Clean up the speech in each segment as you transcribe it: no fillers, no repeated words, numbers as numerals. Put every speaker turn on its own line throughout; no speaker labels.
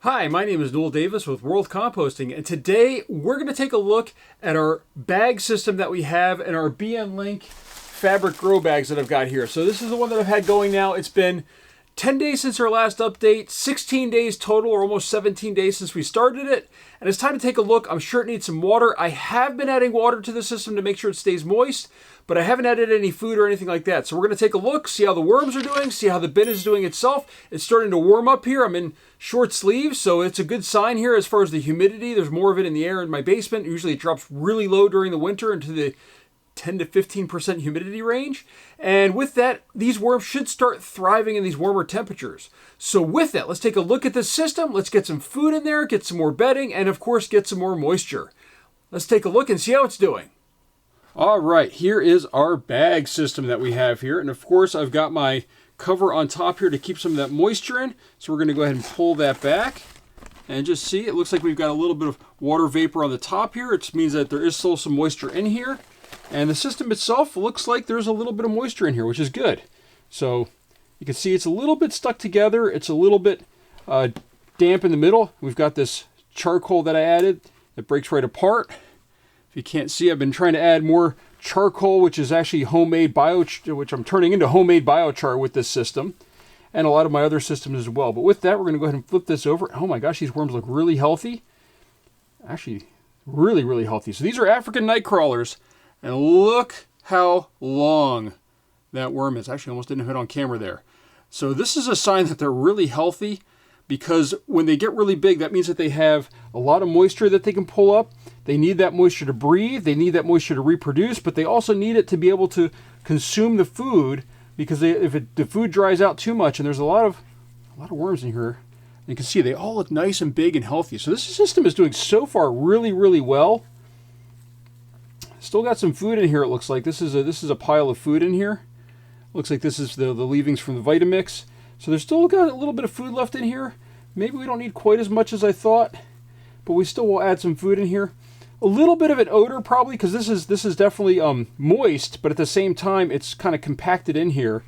Hi, my name is Noel Davis with World Composting, and today we're going to take a look at our bag system that we have in our BN Link fabric grow bags that I've got here. So this is the one that I've had going now. It's been 10 days since our last update, 16 days total, or almost 17 days since we started it. And it's time to take a look. I'm sure it needs some water. I have been adding water to the system to make sure it stays moist, but I haven't added any food or anything like that. So we're going to take a look, see how the worms are doing, see how the bin is doing itself. It's starting to warm up here. I'm in short sleeves, so it's a good sign here as far as the humidity. There's more of it in the air in my basement. Usually it drops really low during the winter into the 10 to 15% humidity range. And with that, these worms should start thriving in these warmer temperatures. So with that, let's take a look at this system. Let's get some food in there, get some more bedding, and of course, get some more moisture. Let's take a look and see how it's doing. All right, here is our bag system that we have here. And of course, I've got my cover on top here to keep some of that moisture in. So we're going to go ahead and pull that back. And just see, it looks like we've got a little bit of water vapor on the top here. It means that there is still some moisture in here. And the system itself looks like there's a little bit of moisture in here, which is good. So you can see it's a little bit stuck together. It's a little bit damp in the middle. We've got this charcoal that I added that breaks right apart. If you can't see, I've been trying to add more charcoal, which is actually homemade which I'm turning into homemade biochar with this system, and a lot of my other systems as well. But with that, we're going to go ahead and flip this over. Oh my gosh, these worms look really healthy. Actually, really, really healthy. So these are African night crawlers. And look how long that worm is. Actually, almost didn't hit on camera there. So this is a sign that they're really healthy, because when they get really big, that means that they have a lot of moisture that they can pull up. They need that moisture to breathe. They need that moisture to reproduce, but they also need it to be able to consume the food, because the food dries out too much, and there's a lot of worms in here. You can see they all look nice and big and healthy. So this system is doing so far really, really well. Still got some food in here, it looks like. This is a pile of food in here. Looks like this is the leavings from the Vitamix. So there's still got a little bit of food left in here. Maybe we don't need quite as much as I thought, but we still will add some food in here. A little bit of an odor probably, because this is definitely moist, but at the same time it's kind of compacted in here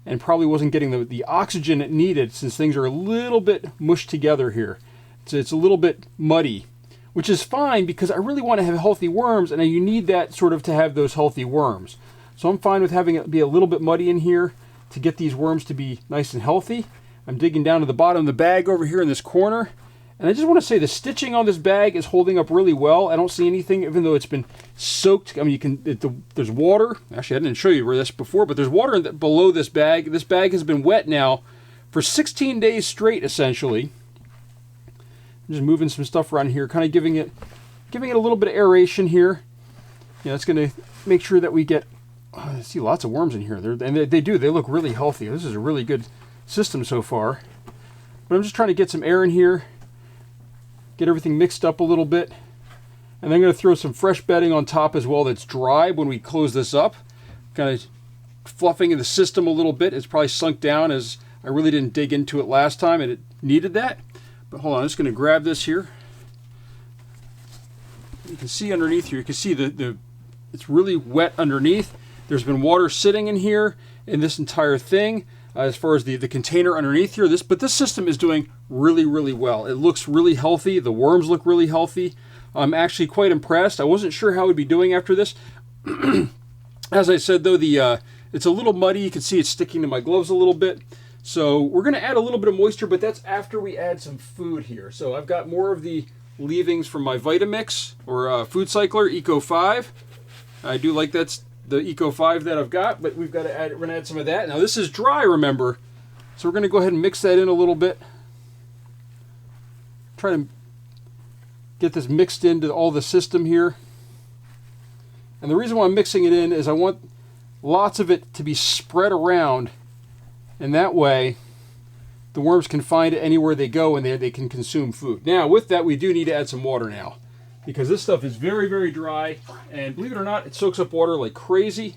and probably wasn't getting the oxygen it needed, since things are a little bit mushed together here. It's a little bit muddy, which is fine, because I really want to have healthy worms, and you need that sort of to have those healthy worms. So I'm fine with having it be a little bit muddy in here to get these worms to be nice and healthy. I'm digging down to the bottom of the bag over here in this corner. And I just want to say the stitching on this bag is holding up really well. I don't see anything, even though it's been soaked. I mean, there's water. Actually, I didn't show you this before, but there's water below this bag. This bag has been wet now for 16 days straight, essentially. I'm just moving some stuff around here, kind of giving it a little bit of aeration here. You know, it's going to make sure that we get. I see lots of worms in here. They look really healthy. This is a really good system so far. But I'm just trying to get some air in here, get everything mixed up a little bit, and then I'm going to throw some fresh bedding on top as well that's dry when we close this up. Kind of fluffing in the system a little bit. It's probably sunk down, as I really didn't dig into it last time, and it needed that. But hold on, I'm just going to grab this here. You can see underneath here, you can see it's really wet underneath. There's been water sitting in here in this entire thing, as far as the container underneath here. But this system is doing really, really well. It looks really healthy. The worms look really healthy. I'm actually quite impressed. I wasn't sure how we'd be doing after this. As I said, though, it's a little muddy. You can see it's sticking to my gloves a little bit. So we're going to add a little bit of moisture, but that's after we add some food here. So I've got more of the leavings from my Vitamix, or food cycler, Eco 5. I do like that's the Eco 5 that I've got, but we're going to add some of that. Now this is dry, remember, so we're going to go ahead and mix that in a little bit. Try to get this mixed into all the system here. And the reason why I'm mixing it in is I want lots of it to be spread around, and that way the worms can find it anywhere they go, and they can consume food. Now with that, we do need to add some water now, because this stuff is very, very dry, and believe it or not, it soaks up water like crazy.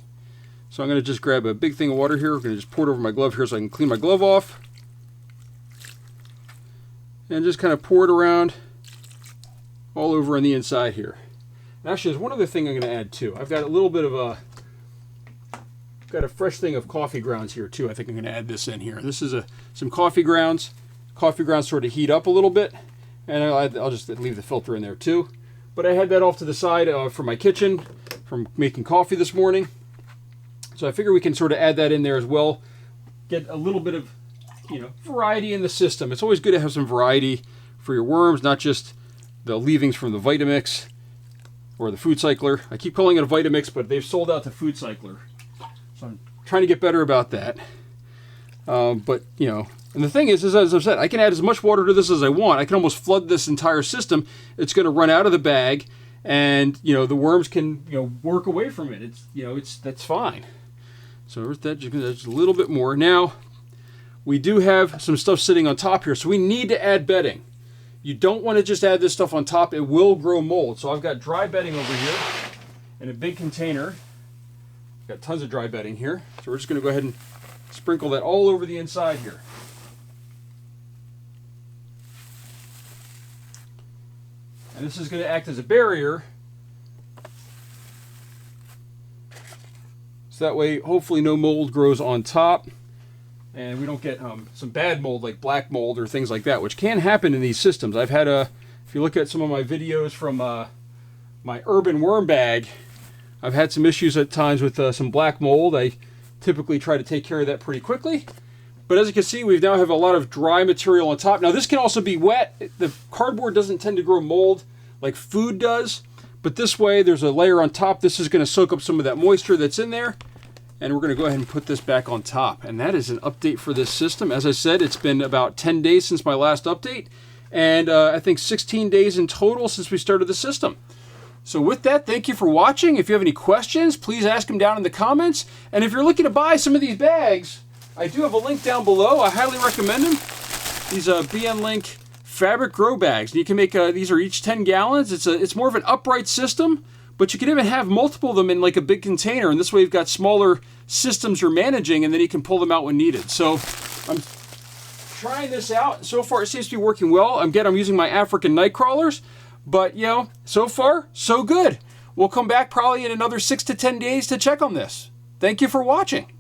So I'm going to just grab a big thing of water here. I'm going to just pour it over my glove here so I can clean my glove off. And just kind of pour it around all over on the inside here. Actually, there's one other thing I'm going to add too. I've got a little bit of got a fresh thing of coffee grounds here too. I think I'm going to add this in here. This is some coffee grounds. coffee grounds sort of heat up a little bit. And I'll just leave the filter in there too. But I had that off to the side for my kitchen from making coffee this morning. So I figure we can sort of add that in there as well. Get a little bit of, variety in the system. It's always good to have some variety for your worms, not just the leavings from the Vitamix or the Food Cycler. I keep calling it a Vitamix, but they've sold out the Food Cycler. So I'm trying to get better about that. But, and the thing is, as I've said, I can add as much water to this as I want. I can almost flood this entire system. It's going to run out of the bag, and, the worms can, work away from it. That's fine. So that's a little bit more. Now, we do have some stuff sitting on top here, so we need to add bedding. You don't want to just add this stuff on top. It will grow mold. So I've got dry bedding over here in a big container. Got tons of dry bedding here. So we're just going to go ahead and sprinkle that all over the inside here. And this is going to act as a barrier. So that way, hopefully no mold grows on top. And we don't get some bad mold like black mold or things like that, which can happen in these systems. I've had if you look at some of my videos from my urban worm bag, I've had some issues at times with some black mold. I typically try to take care of that pretty quickly. But as you can see, we now have a lot of dry material on top. Now this can also be wet. The cardboard doesn't tend to grow mold like food does. But this way, there's a layer on top. This is going to soak up some of that moisture that's in there. And we're going to go ahead and put this back on top. And that is an update for this system. As I said, it's been about 10 days since my last update. And I think 16 days in total since we started the system. So with that, thank you for watching. If you have any questions, please ask them down in the comments. And if you're looking to buy some of these bags, I do have a link down below. I highly recommend them. These BN Link fabric grow bags. You can make, these are each 10 gallons. It's more of an upright system. But you can even have multiple of them in like a big container, and this way you've got smaller systems you're managing, and then you can pull them out when needed. So I'm trying this out. So far, it seems to be working well. I'm using my African night crawlers, but so far, so good. We'll come back probably in another 6 to 10 days to check on this. Thank you for watching.